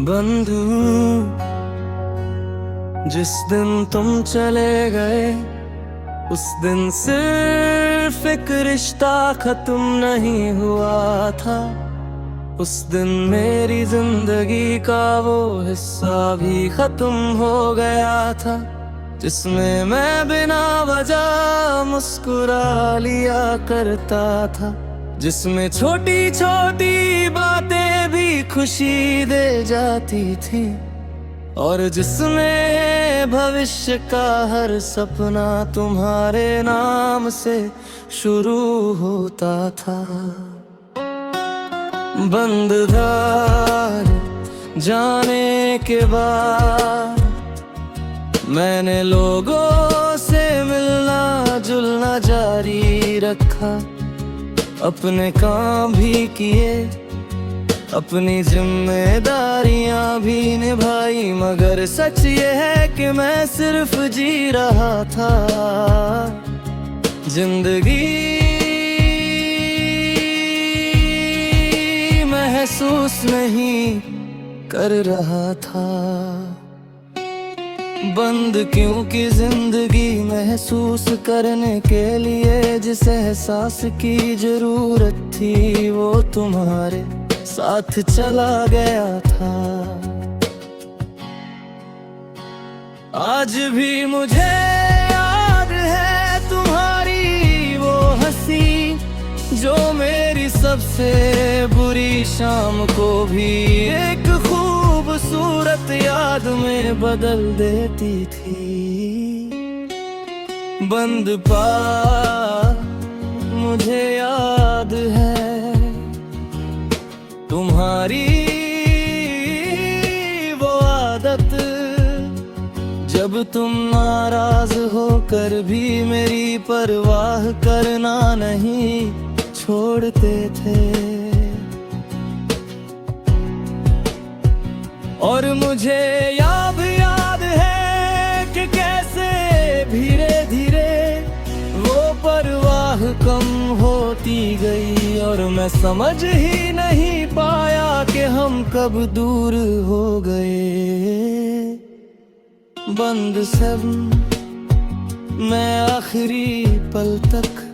बंधु, जिस दिन तुम चले गए उस दिन सिर्फ एक रिश्ता खत्म नहीं हुआ था। उस दिन मेरी जिंदगी का वो हिस्सा भी खत्म हो गया था, जिसमें मैं बिना वजह मुस्कुरा लिया करता था, जिसमें छोटी छोटी बातें भी खुशी दे जाती थी, और जिसमें भविष्य का हर सपना तुम्हारे नाम से शुरू होता था। बंद द्वार जाने के बाद मैंने लोगों से मिलना जुलना जारी रखा, अपने काम भी किए, अपनी जिम्मेदारियां भी निभाई, मगर सच ये है कि मैं सिर्फ जी रहा था, जिंदगी महसूस नहीं कर रहा था। बंद क्योंकि जिंदगी महसूस करने के लिए जिस एहसास की जरूरत थी वो तुम्हारे साथ चला गया था। आज भी मुझे याद है तुम्हारी वो हंसी, जो मेरी सबसे बुरी शाम को भी एक खूबसूरत याद में बदल देती थी। बंद मुझे याद है तुम्हारी वो आदत, जब तुम नाराज होकर भी मेरी परवाह करना नहीं छोड़ते थे। और मुझे याद है कि कैसे धीरे धीरे वो परवाह कम होती गई, और मैं समझ ही नहीं पाया कि हम कब दूर हो गए। बंद सब मैं आखिरी पल तक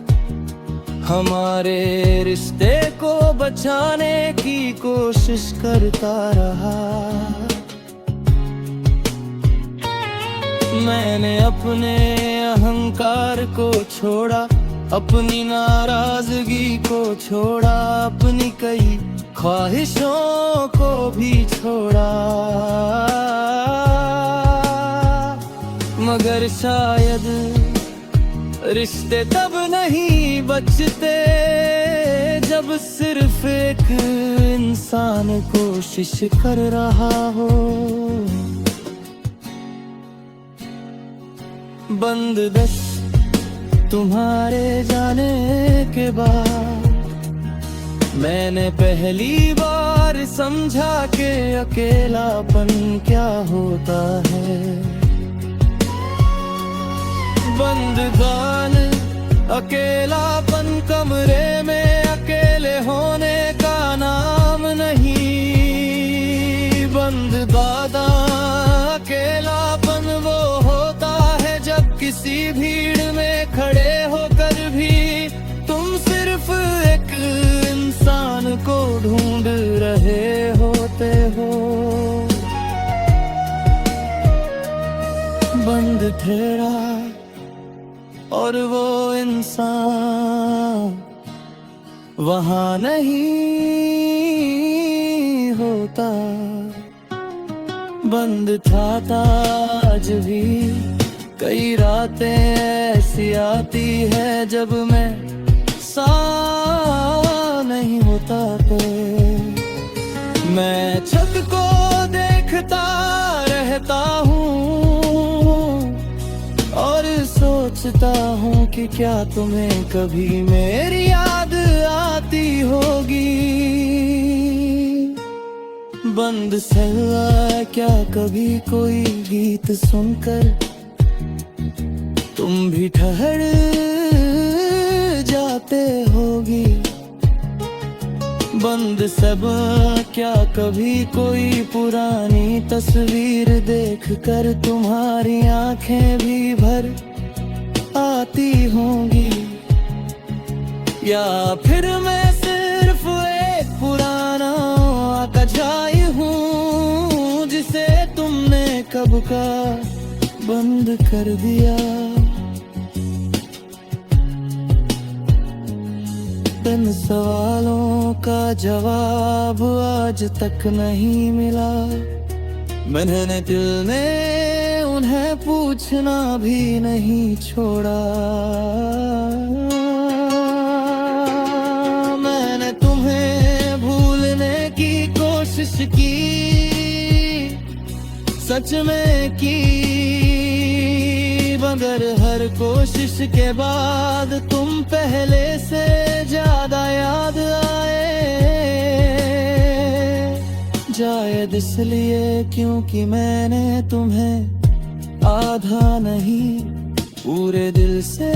हमारे रिश्ते को बचाने की कोशिश करता रहा। मैंने अपने अहंकार को छोड़ा, अपनी नाराजगी को छोड़ा, अपनी कई ख्वाहिशों को भी छोड़ा, मगर शायद रिश्ते तब नहीं बचते जब सिर्फ एक इंसान कोशिश कर रहा हो। बंद बस तुम्हारे जाने के बाद मैंने पहली बार समझा कि अकेलापन क्या होता है। बंद गान अकेलापन कमरे में अकेले होने का नाम नहीं। बंद दादा अकेलापन वो होता है जब किसी भीड़ में खड़े होकर भी तुम सिर्फ एक इंसान को ढूंढ रहे होते हो। बंद ठहरा और वो इंसान वहाँ नहीं होता। बंद था आज भी कई रातें ऐसी आती है जब मैं सा नहीं होता, तो मैं छत को देखता रहता हूँ और सोचता हूँ कि क्या तुम्हें कभी मेरी याद आती होगी। बंद सवा क्या कभी कोई गीत सुनकर तुम भी ठहर जाते होगी। बंद सब क्या कभी कोई पुरानी तस्वीर देख कर तुम्हारी आंखें भी भर आती होंगी, या फिर मैं सिर्फ एक पुराना कचाई हूँ जिसे तुमने कब का बंद कर दिया। इन सवालों का जवाब आज तक नहीं मिला, मैंने दिल में उन्हें पूछना भी नहीं छोड़ा। मैंने तुम्हें भूलने की कोशिश की, सच में की, मगर हर कोशिश के बाद तुम पहले से ज्यादा याद आए। शायद इसलिए क्योंकि मैंने तुम्हें आधा नहीं पूरे दिल से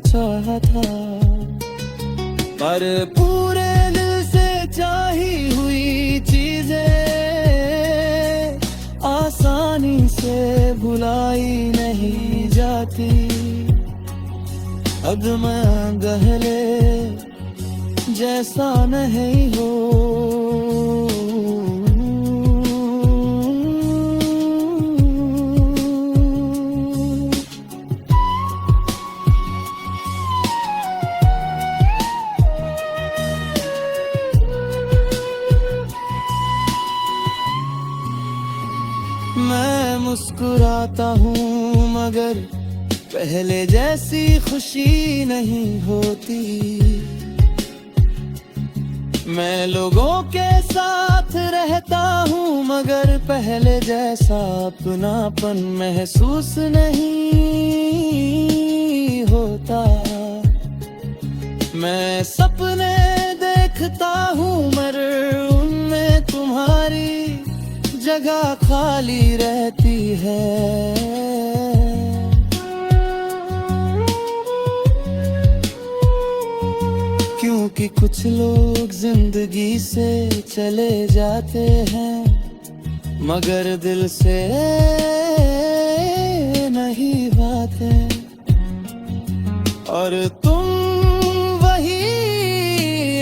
चाहा था, पर पूरे दिल से चाही हुई चीजें आसानी से भुलाई नहीं जाती। अदम गहले जैसा नहीं हो, मैं मुस्कुराता हूँ मगर पहले जैसी खुशी नहीं होती। मैं लोगों के साथ रहता हूँ मगर पहले जैसा अपनापन महसूस नहीं होता। मैं सपने देखता हूँ मगर उनमें तुम्हारी जगह खाली रहती है। क्योंकि कुछ लोग जिंदगी से चले जाते हैं मगर दिल से नहीं भाते, और तुम वही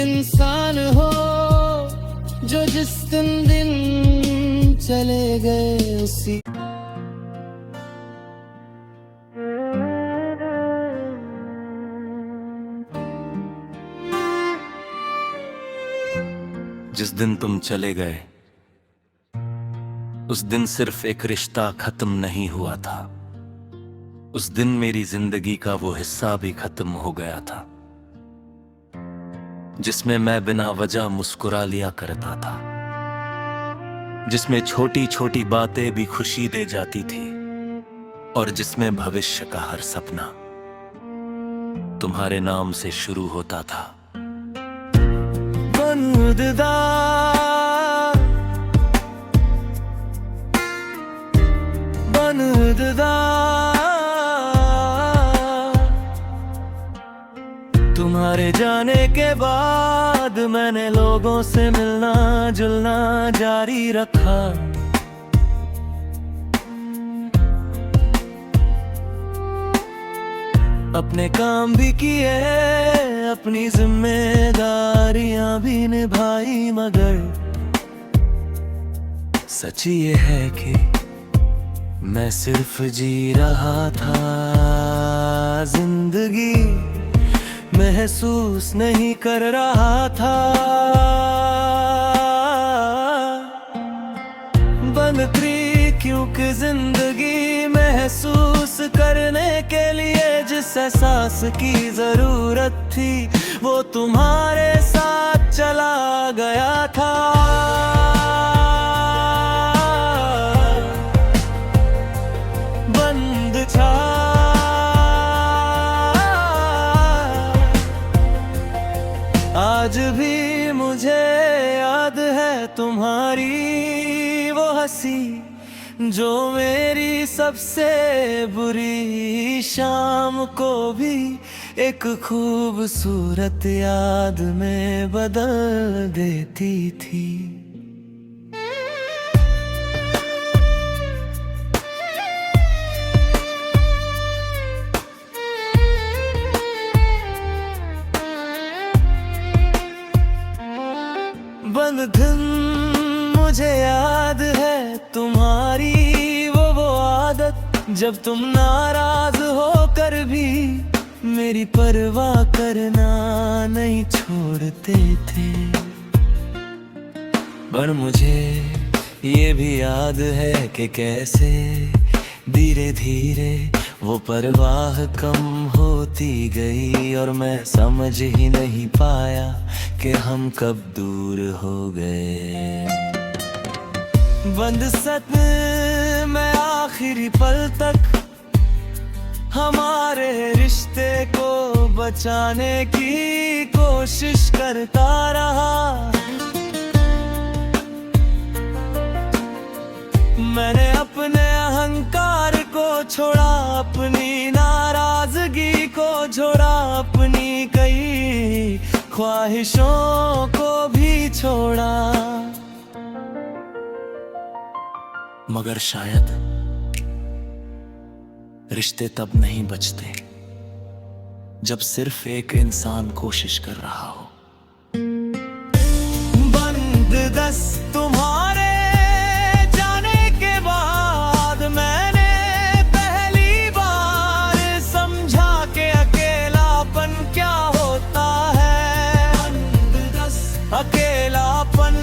इंसान हो जो जिस दिन चले गए उसी जिस दिन तुम चले गए उस दिन सिर्फ एक रिश्ता खत्म नहीं हुआ था, उस दिन मेरी जिंदगी का वो हिस्सा भी खत्म हो गया था जिसमें मैं बिना वजह मुस्कुरा लिया करता था, जिसमें छोटी छोटी बातें भी खुशी दे जाती थी और जिसमें भविष्य का हर सपना तुम्हारे नाम से शुरू होता था। बनदा तुम्हारे जाने के बाद मैंने लोगों से मिलना जुलना जारी रखा। अपने काम भी किए, अपनी जिम्मेदारियां भी निभाई, मगर सच ये है कि मैं सिर्फ जी रहा था जिंदगी, महसूस नहीं कर रहा था। बनती क्योंकि जिंदगी महसूस करने के लिए जिस एहसास की जरूरत थी वो तुम्हारे साथ चला गया था। बंद था आज भी मुझे याद है तुम्हारी वो हंसी, जो मेरी सबसे बुरी शाम को भी एक खूबसूरत याद में बदल देती थी। बंधन मुझे याद है तुम्हारी वो आदत, जब तुम नाराज होकर भी मेरी परवाह करना नहीं छोड़ते थे। पर मुझे ये भी याद है कि कैसे धीरे धीरे वो परवाह कम होती गई और मैं समझ ही नहीं पाया कि हम कब दूर हो गए। बंद सत में आखिरी पल तक हमारे रिश्ते को बचाने की कोशिश करता रहा। मैंने अपने अहंकार को छोड़ा, अपनी नाराजगी को छोड़ा, अपनी कई ख्वाहिशों को भी छोड़ा। मगर शायद रिश्ते तब नहीं बचते जब सिर्फ एक इंसान कोशिश कर रहा हो। बंद दस्त तुम्हारे जाने के बाद मैंने पहली बार समझा कि अकेलापन क्या होता है। बंद दस्त अकेलापन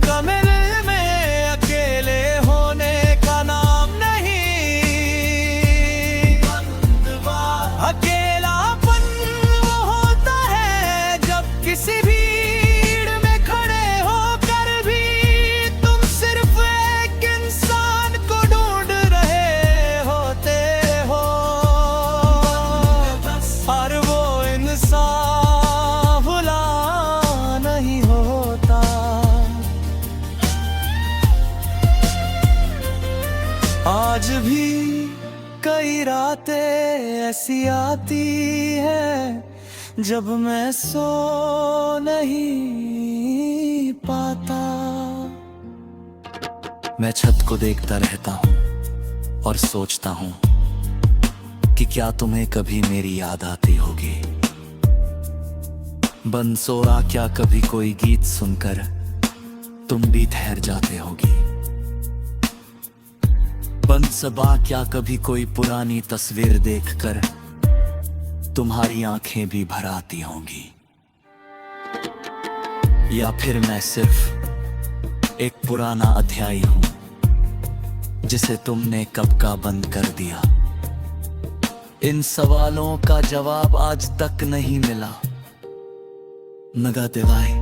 कमर में अकेले होने का नाम नहीं। अकेलापन वो होता है जब किसी भीड़ में खड़े होकर भी तुम सिर्फ एक इंसान को ढूंढ रहे होते हो और वो इंसान भुला नहीं होता। आज भी कई रातें ऐसी आती है जब मैं सो नहीं पाता। मैं छत को देखता रहता हूँ और सोचता हूँ कि क्या तुम्हें कभी मेरी याद आती होगी। बंसोरा क्या कभी कोई गीत सुनकर तुम भी ठहर जाते होगी। बंसबा क्या कभी कोई पुरानी तस्वीर देखकर तुम्हारी आंखें भी भर आती होंगी। या फिर मैं सिर्फ एक पुराना अध्याय हूं जिसे तुमने कब का बंद कर दिया। इन सवालों का जवाब आज तक नहीं मिला। नगातेवाई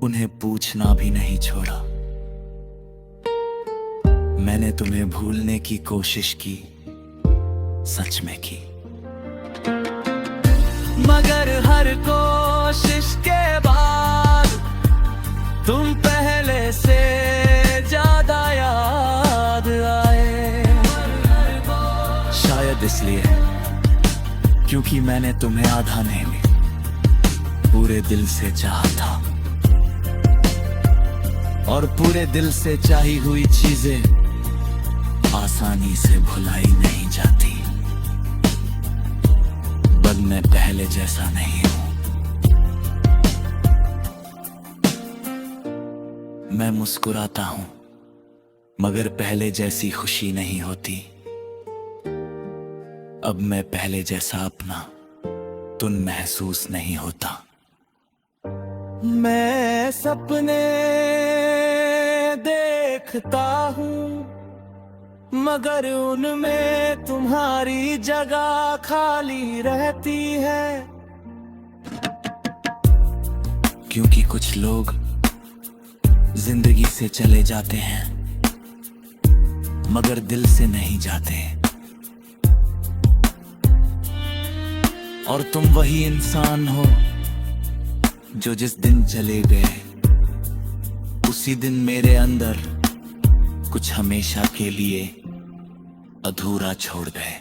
उन्हें पूछना भी नहीं छोड़ा। मैंने तुम्हें भूलने की कोशिश की, सच में की, मगर हर कोशिश के बाद तुम पहले से ज्यादा याद आए। शायद इसलिए क्योंकि मैंने तुम्हें आधा नहीं पूरे दिल से चाहा था और पूरे दिल से चाही हुई चीजें आसानी से भुलाई नहीं जाती। बस मैं पहले जैसा नहीं हूं। मैं मुस्कुराता हूं मगर पहले जैसी खुशी नहीं होती। अब मैं पहले जैसा अपना तुन महसूस नहीं होता। मैं सपने देखता हूं मगर उनमें तुम्हारी जगह खाली रहती है। क्योंकि कुछ लोग जिंदगी से चले जाते हैं मगर दिल से नहीं जाते। और तुम वही इंसान हो जो जिस दिन चले गए उसी दिन मेरे अंदर कुछ हमेशा के लिए अधूरा छोड़ गए।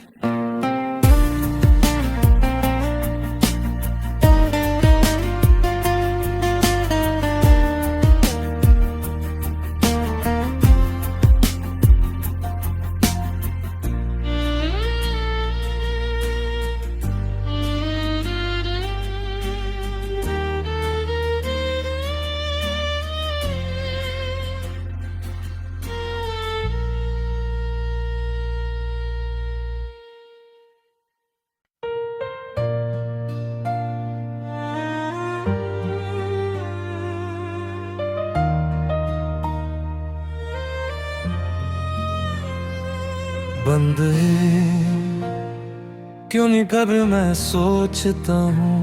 बंद है क्यों नहीं कभी मैं सोचता हूँ,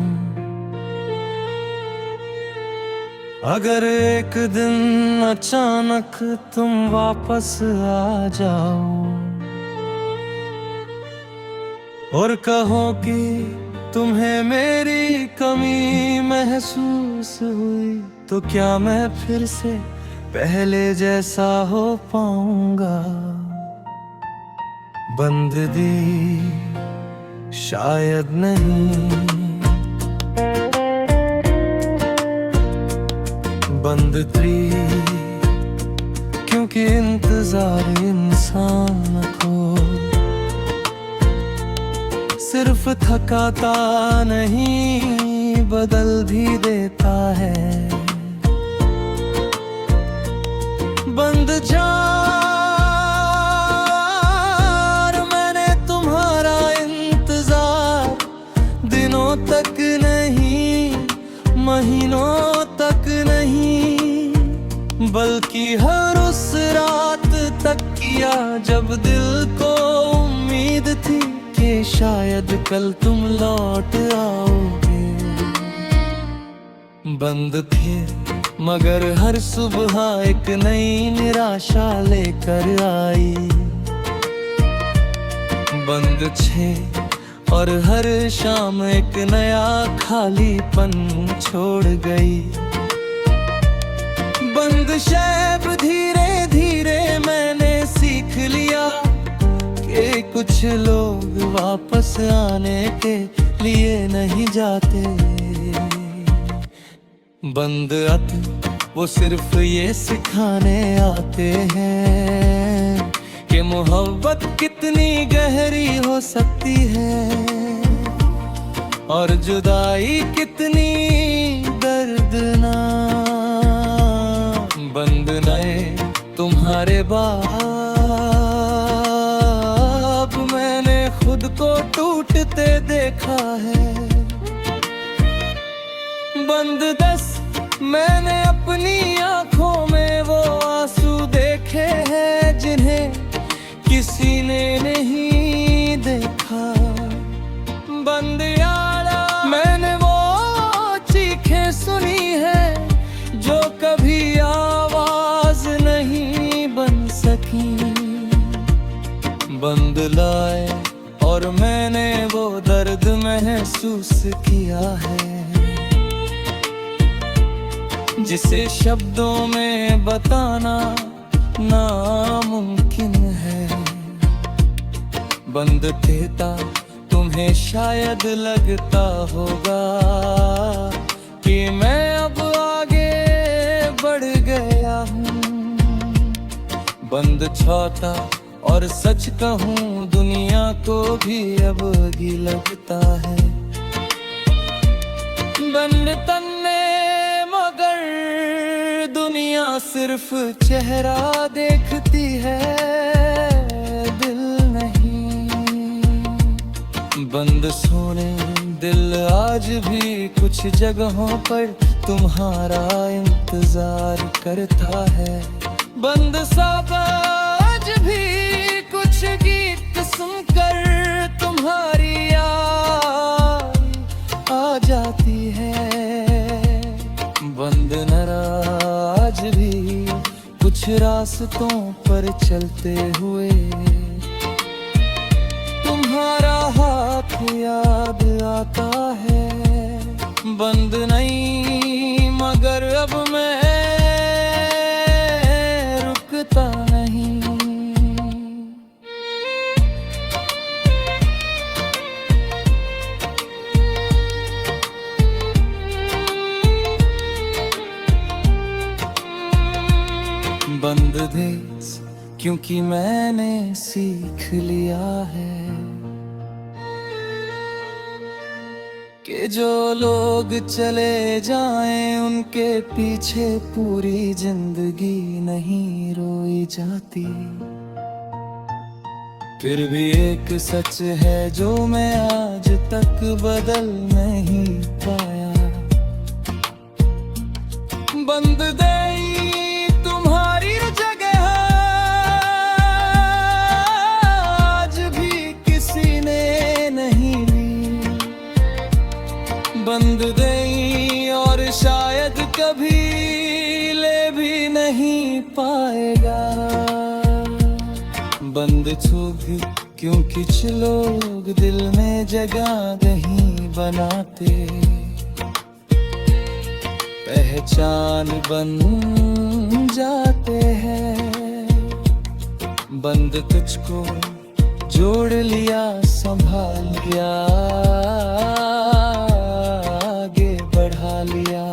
अगर एक दिन अचानक तुम वापस आ जाओ और कहो कि तुम्हें मेरी कमी महसूस हुई, तो क्या मैं फिर से पहले जैसा हो पाऊंगा। बंद दी शायद नहीं, बंद दी क्योंकि इंतजार इंसान को सिर्फ थकाता नहीं बदल भी देता है। बंद जा तक नहीं, महीनों तक नहीं, बल्कि हर उस रात तक किया जब दिल को उम्मीद थी कि शायद कल तुम लौट आओगे। बंद थे मगर हर सुबह एक नई निराशा लेकर आई। बंद छे और हर शाम एक नया खालीपन छोड़ गई। बंद शैब धीरे धीरे मैंने सीख लिया कि कुछ लोग वापस आने के लिए नहीं जाते। बंद अब वो सिर्फ ये सिखाने आते हैं कि मोहब्बत कितनी गहरी हो सकती है और जुदाई कितनी दर्दनाक। बंद नए तुम्हारे बाप मैंने खुद को टूटते देखा है। बंद दस मैंने अपनी आंखों में वो आंसू देखे हैं जिन्हें किसी ने नहीं देखा। बंद यारा मैंने वो चीखें सुनी है जो कभी आवाज नहीं बन सकी। बंद लाए और मैंने वो दर्द महसूस किया है जिसे शब्दों में बताना नामुमकिन है। बंद देता तुम्हें शायद लगता होगा कि मैं अब आगे बढ़ गया हूँ। बंद छूता और सच कहूँ दुनिया को भी अब ही लगता है। बंद तन्ने मगर दुनिया सिर्फ चेहरा देखती है, दिल नहीं। बंद सोने दिल आज भी कुछ जगहों पर तुम्हारा इंतजार करता है। बंद सब आज भी कुछ गीत सुनकर तुम्हारी याद आ जाती है। बंद नाराज भी कुछ रास्तों पर चलते हुए तुम्हारा हाथ याद आता है। बंद नहीं मगर अब मैं रुकता नहीं। क्योंकि मैंने सीख लिया है कि जो लोग चले जाएं उनके पीछे पूरी जिंदगी नहीं रोई जाती। फिर भी एक सच है जो मैं आज तक बदल नहीं पाया। बंद गई तुम्हारी जगह आज भी किसी ने नहीं ली। बंद गई और शायद कभी ले भी नहीं पाएगा। बंद छूट क्यों कुछ लोग दिल में जगह नहीं बनाते। पहचान बन जाते हैं। बंद तुझको जोड़ लिया, संभाल लिया, आगे बढ़ा लिया।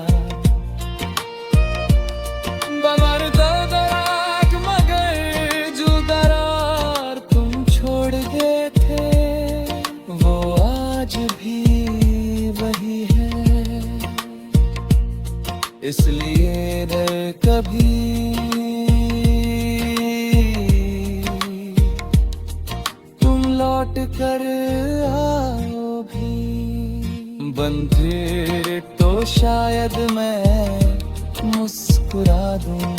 इसलिए डर कभी तुम लौट कर आओ भी। बंधे तो शायद मैं मुस्कुरा दूं,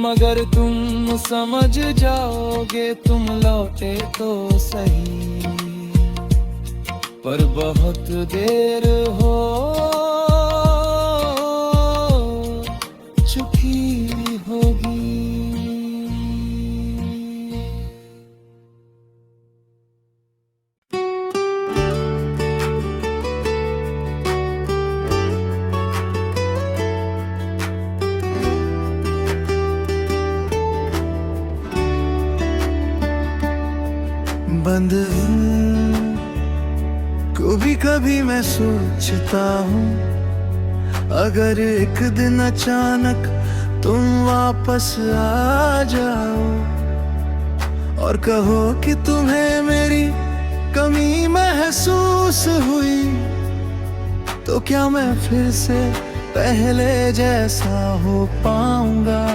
मगर तुम समझ जाओगे तुम लौटे तो सही। पर बहुत देर हो बंद कभी कभी मैं सोचता हूँ, अगर एक दिन अचानक तुम वापस आ जाओ और कहो कि तुम्हें मेरी कमी महसूस हुई, तो क्या मैं फिर से पहले जैसा हो पाऊंगा।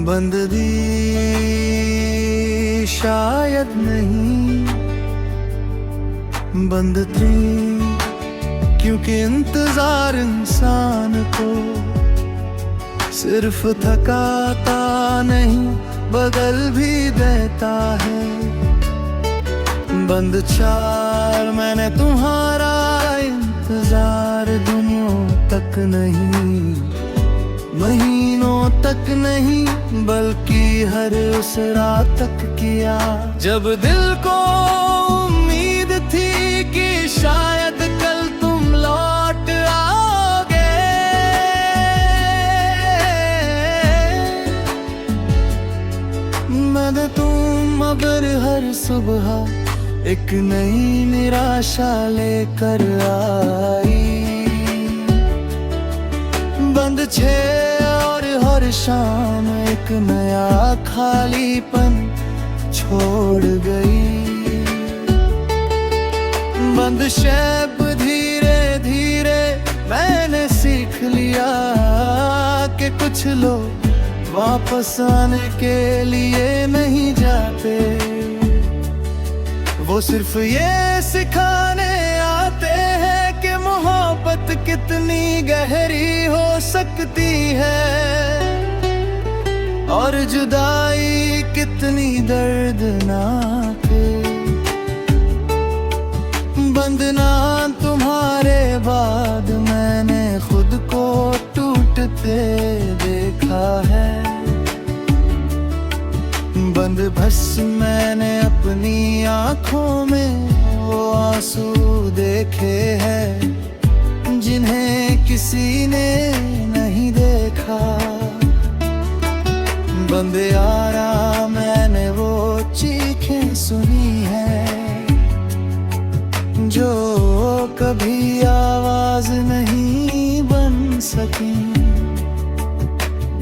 बंदगी शायद नहीं, बंदगी क्योंकि इंतजार इंसान को सिर्फ थकाता नहीं बदल भी देता है। बंद चार मैंने तुम्हारा इंतजार दिनों तक नहीं, महीनों तक नहीं, बल्कि हर उस रात तक किया जब दिल को उम्मीद थी कि शायद कल तुम लौट आओगे। मगर तुम हर सुबह एक नई निराशा लेकर आई। बंद छे और हर शाम एक नया खालीपन छोड़ गई। बंद शैब धीरे धीरे मैंने सीख लिया कि कुछ लोग वापस आने के लिए नहीं जाते, वो सिर्फ ये सिखाने आते हैं कि मोहब्बत कितनी गहरी हो सकती है और जुदाई कितनी दर्दनाक है। बंदना तुम्हारे बाद मैंने खुद को टूटते देखा है। बंद बस मैंने अपनी आँखों में वो आंसू देखे हैं जिन्हें किसी ने नहीं देखा। बंद यारा मैंने वो चीखें सुनी है जो कभी आवाज नहीं बन सकी।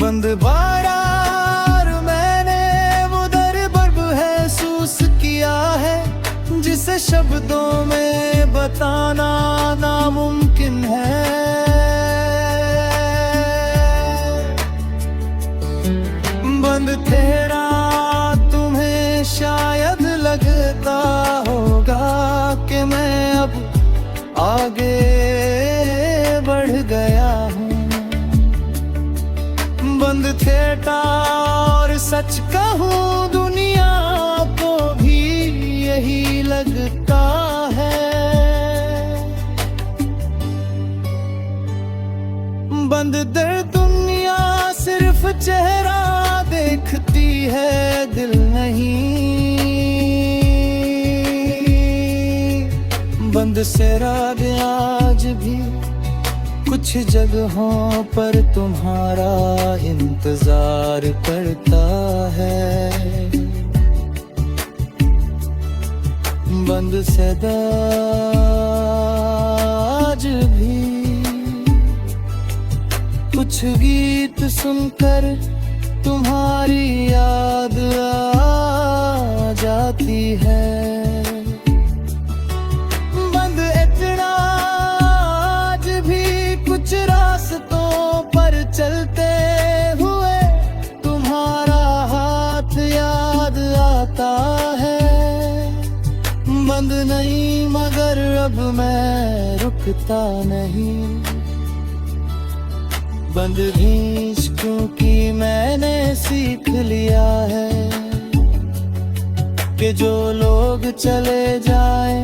बंद बारा शब्दों में बताना नामुमकिन है। बंद तेरा तुम्हें शायद लगता होगा कि मैं अब आगे बढ़ गया हूँ। बंद थिएटर और सच कहूँ दुनिया को भी यही लगता है। बंद दर दुनिया सिर्फ चेहरा देखती है, दिल नहीं। बंद से राग आज भी कुछ जगहों पर तुम्हारा इंतजार करता है। बंद से आज भी कुछ गीत सुनकर तुम्हारी याद आ जाती है। बंद इतना आज भी कुछ रास्तों पर चलते हुए तुम्हारा हाथ याद आता है। बंद नहीं मगर अब मैं रुकता नहीं। बंद भी क्योंकि मैंने सीख लिया है कि जो लोग चले जाएं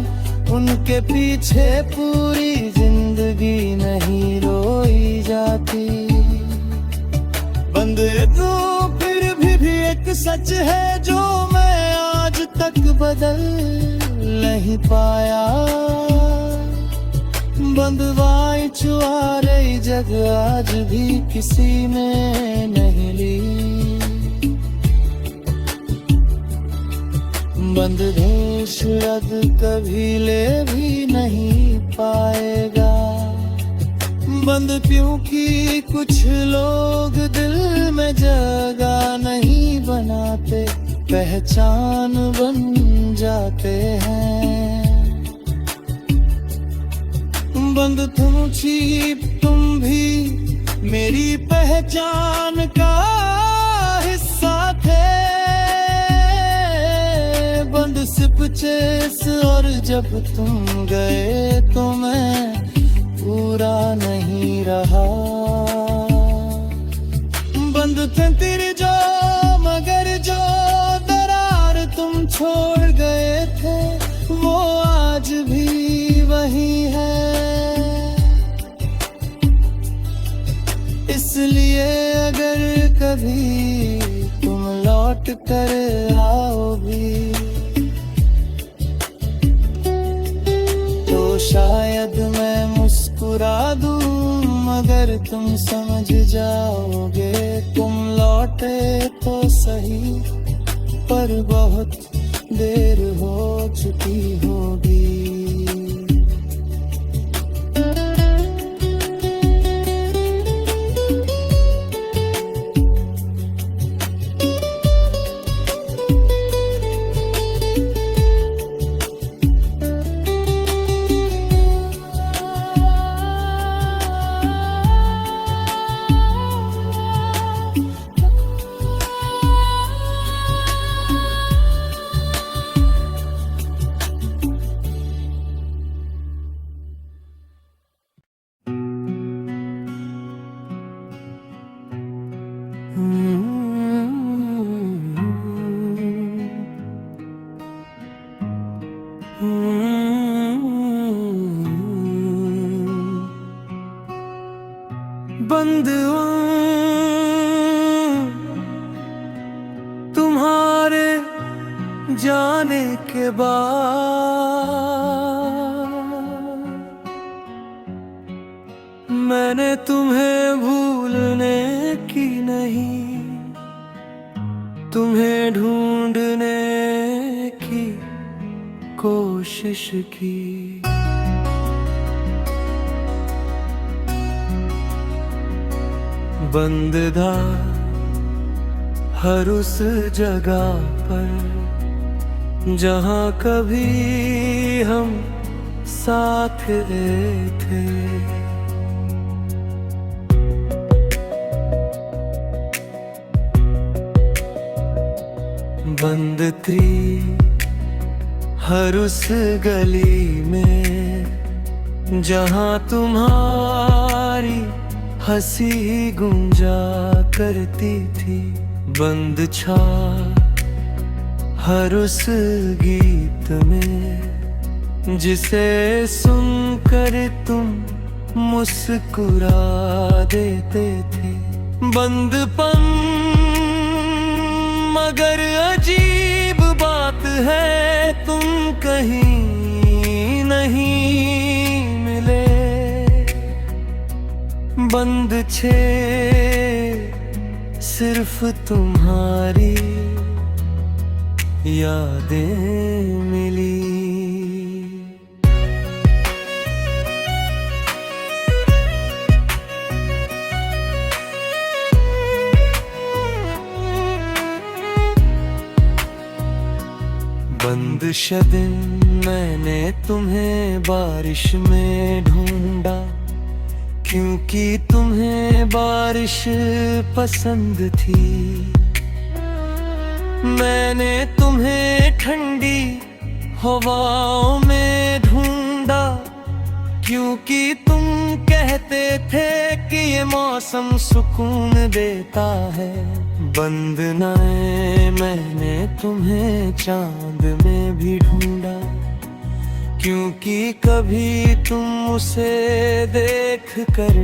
उनके पीछे पूरी जिंदगी नहीं रोई जाती। बंद तो फिर भी एक सच है जो मैं आज तक बदल नहीं पाया। बंद वाई छुआ रही जग आज भी किसी ने नहीं ली। बंद देश रद कभी ले भी नहीं पाएगा। बंद क्योंकि कुछ लोग दिल में जगह नहीं बनाते, पहचान बन जाते हैं। बंद तुम भी मेरी पहचान का हिस्सा थे। बंद सिर्फ चेस और जब तुम गए तो मैं पूरा नहीं रहा। बंद तेरी जो मगर जो दरार तुम छोड़ गए थे वो आज भी वही है। इसलिए अगर कभी तुम लौट कर आओ भी तो शायद मैं मुस्कुरा दूं मगर तुम समझ जाओगे। तुम लौटे तो सही पर बहुत देर हो चुकी होगी। बंद तुम्हारे जाने के बाद मैंने तुम्हें भूलने की नहीं, तुम्हें ढूंढने की कोशिश की। बंद था हर उस जगह पर जहाँ कभी हम साथ थे। बंद थी हर उस गली में जहाँ तुम्हारी हंसी गूंजा करती थी। बंद छा हर उस गीत में जिसे सुनकर तुम मुस्कुरा देते थे। बंदपन मगर अजीब बात है, तुम कहीं नहीं मिले। बंद छे सिर्फ तुम्हारी यादें मिली। बंद शदिन मैंने तुम्हें बारिश में ढूंढा, क्योंकि तुम्हें बारिश पसंद थी। मैंने तुम्हें ठंडी हवाओं में ढूंढा, क्योंकि तुम कहते थे कि ये मौसम सुकून देता है। बंद नाए मैंने तुम्हें चांद में भी ढूंढा, क्योंकि कभी तुम उसे देख कर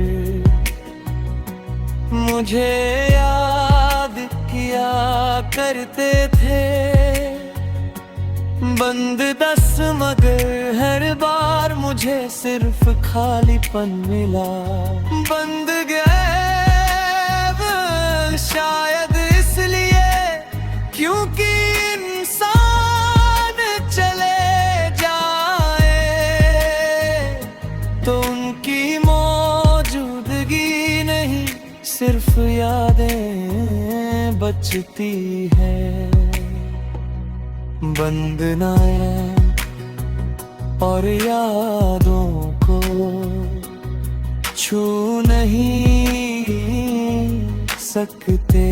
मुझे याद किया करते थे। बंद दस मगर हर बार मुझे सिर्फ खालीपन मिला। बंद गए शायद इसलिए क्योंकि इंसान चले जाए तो उनकी मौजूदगी नहीं सिर्फ यादें बचती है। बंद नाए और यादों को छू नहीं सकते।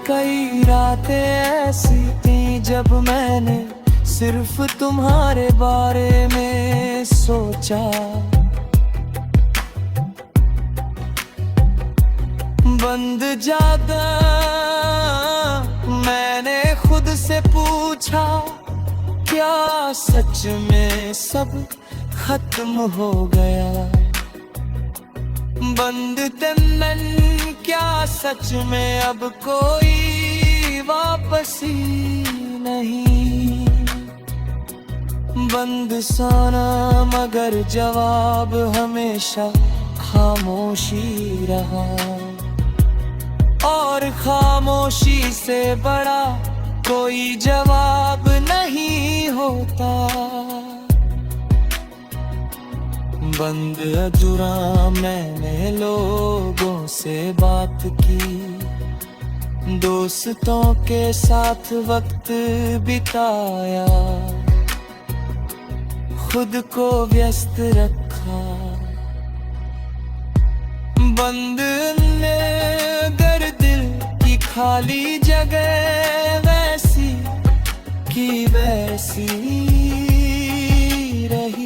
कई रातें ऐसी थी जब मैंने सिर्फ तुम्हारे बारे में सोचा। बंद जादा मैंने खुद से पूछा, क्या सच में सब खत्म हो गया। बंद तन्नन क्या सच में अब कोई वापसी नहीं। बंद साना मगर जवाब हमेशा खामोशी रहा, और खामोशी से बड़ा कोई जवाब नहीं होता। बंद अधूरा मैंने लोगों से बात की, दोस्तों के साथ वक्त बिताया, खुद को व्यस्त रखा। बंद ने अगर दिल की खाली जगह वैसी की वैसी रही।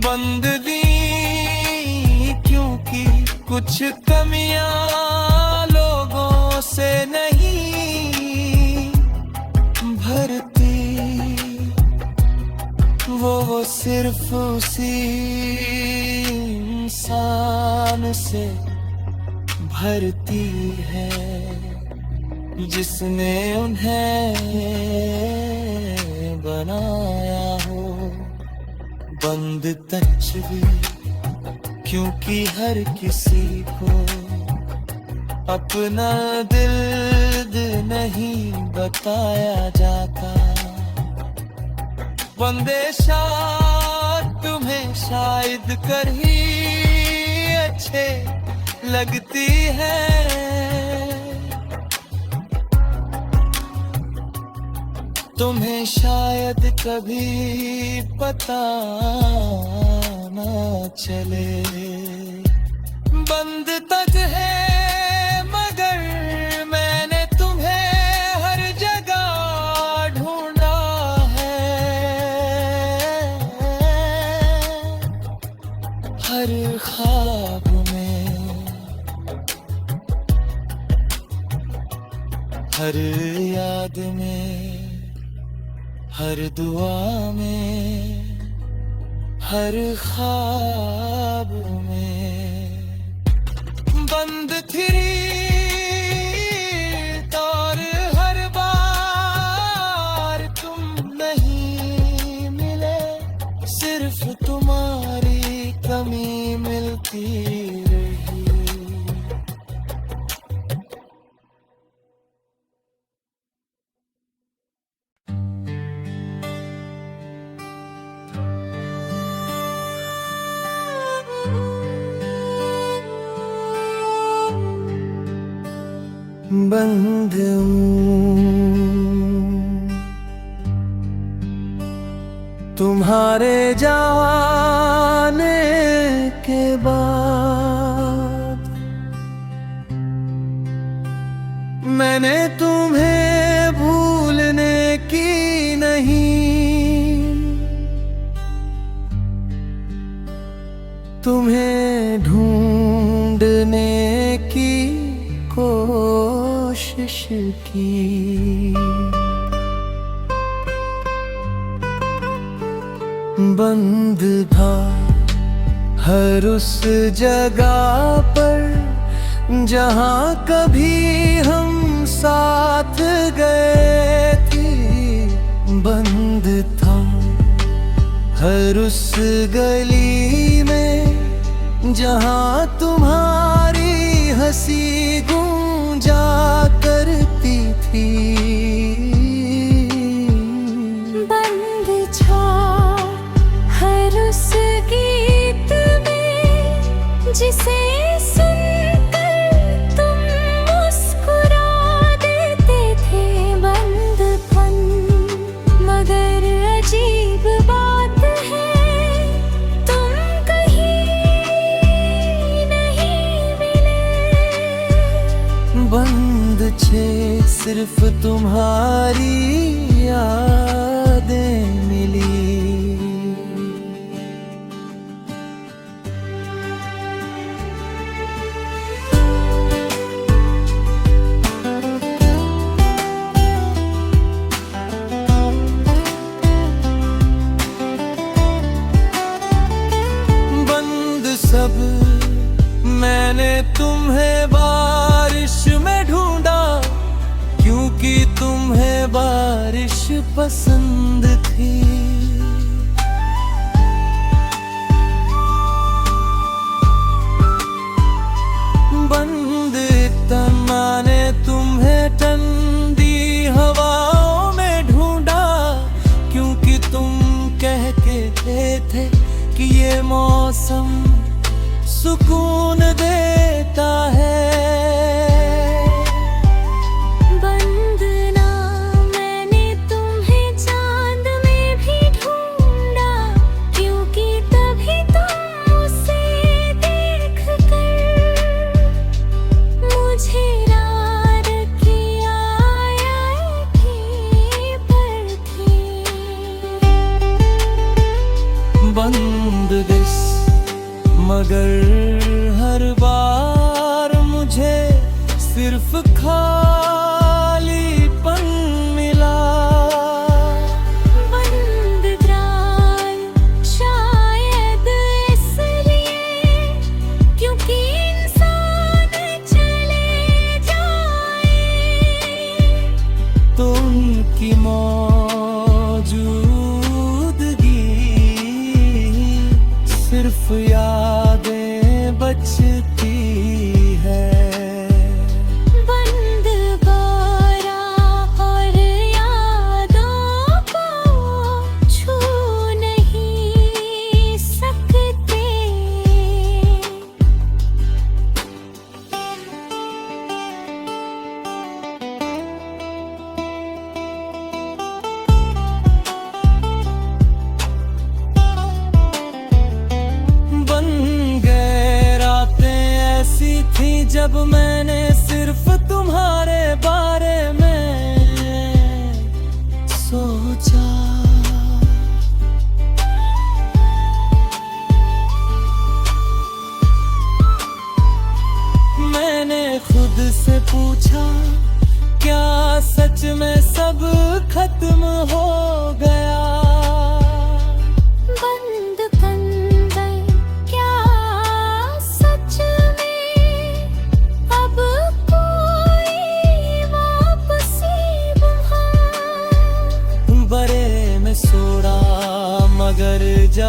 बंद दी क्योंकि कुछ कमियां लोगों से नहीं भरती, वो सिर्फ उसी इंसान से भरती है जिसने उन्हें बनाया हो। बंद तस्वीर क्योंकि हर किसी को अपना दिल नहीं बताया जाता। बंदेशा तुम्हें शायद कर ही अच्छे लगती है, तुम्हें शायद कभी पता ना चले। बंद तक है मगर मैंने तुम्हें हर जगह ढूंढा है। हर ख्वाब में, हर याद में, हर दुआ में, हर ख्वाब में। बंद थी और हर बार तुम नहीं मिले, सिर्फ तुम्हारी कमी मिलती रही। बंद तुम्हारे जाने के बाद मैंने तुम्हें भूलने की नहीं, तुम्हें ढूंढने की कोशिश की। बंद था हर उस जगह पर जहां कभी हम साथ गए थे। बंद था हर उस गली में जहां तुम्हारी हंसी गूंजा करती थी। बंद था हर उस गीत में जिसे सुनकर तुम मुस्कुरा देते थे। बंद फन मगर अजीब बात है, तुम कहीं नहीं मिले। बंद छे सिर्फ तुम्हारी यादें मिली। सब मैंने तुम्हें बारिश में ढूंढा, क्योंकि तुम्हें बारिश पसंद थी। बंद तना ने तुम्हें ठंडी हवाओं में ढूंढा, क्योंकि तुम कह के गए थे कि ये मौसम सुकून देता है। बंद ना मैंने तुम्हें चांद में भी ढूंढा, क्योंकि तभी तुम उसे देख कर मुझे रात की आया थी पर थी। बंद दिस मगर हर बार मुझे सिर्फ खालीपन मिला। बंद द्वार शायद इसलिए क्योंकि इंसान चले जाए, तो उनकी मौजूदगी सिर्फ यादें बचती है। बंद बारा और यादों को छू नहीं सकते।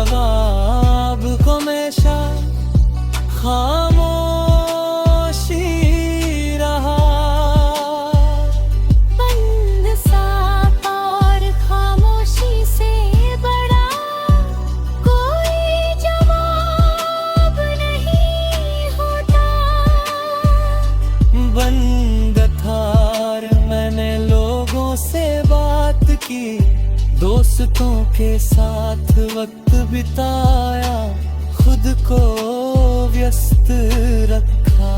जवाब को हमेशा खामोशी रहा। बंद साफ और खामोशी से बड़ा कोई जवाब नहीं होता। बंद थार मैंने लोगों से बात की, दोस्तों के साथ वक्त बिताया, खुद को व्यस्त रखा।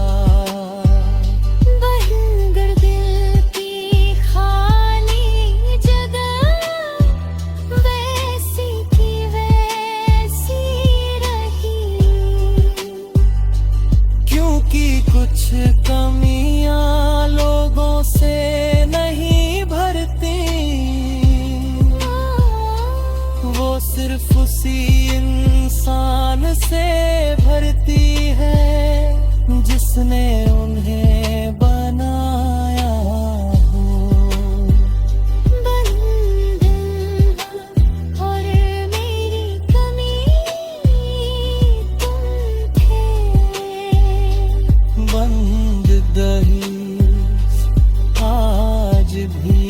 बनकर दिल की खाली जगह वैसी की वैसी रही। क्योंकि कुछ कमियां लोगों से नहीं भरती, वो सिर्फ उसी इंसान से भरती है जिसने उन्हें बनाया हो। बंद और मेरी कमी तुम थे। बंद दहीज आज भी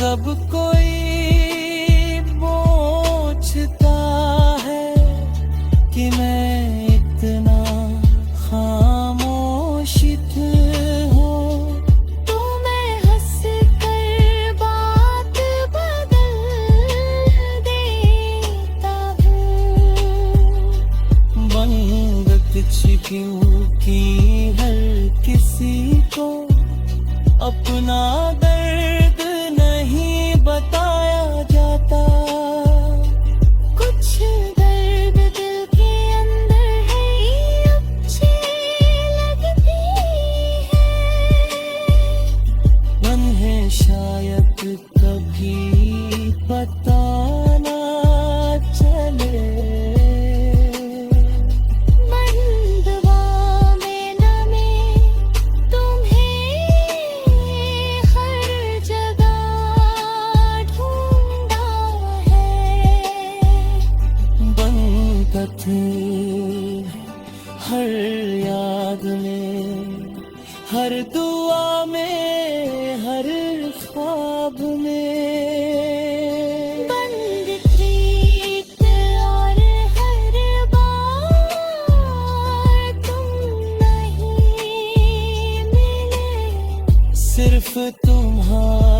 जब कोई पूछता है कि मैं इतना खामोशित हूँ, तो मैं हंस कर बात बदल देता हूँ। बंगत क्योंकि हर किसी को अपना दर्द नहीं बताया जाता। कुछ दर्द दिल के अंदर है अच्छी लगती है। उन्हें शायद कभी पता ना चले। बंदवा में नमे तुम्हें हर जगह ढूंढा है। बनकत हर याद में, हर दुआ में, हर ख्वाब में। बंद प्रीत और हर बार तुम नहीं मिले। सिर्फ तुम्हारा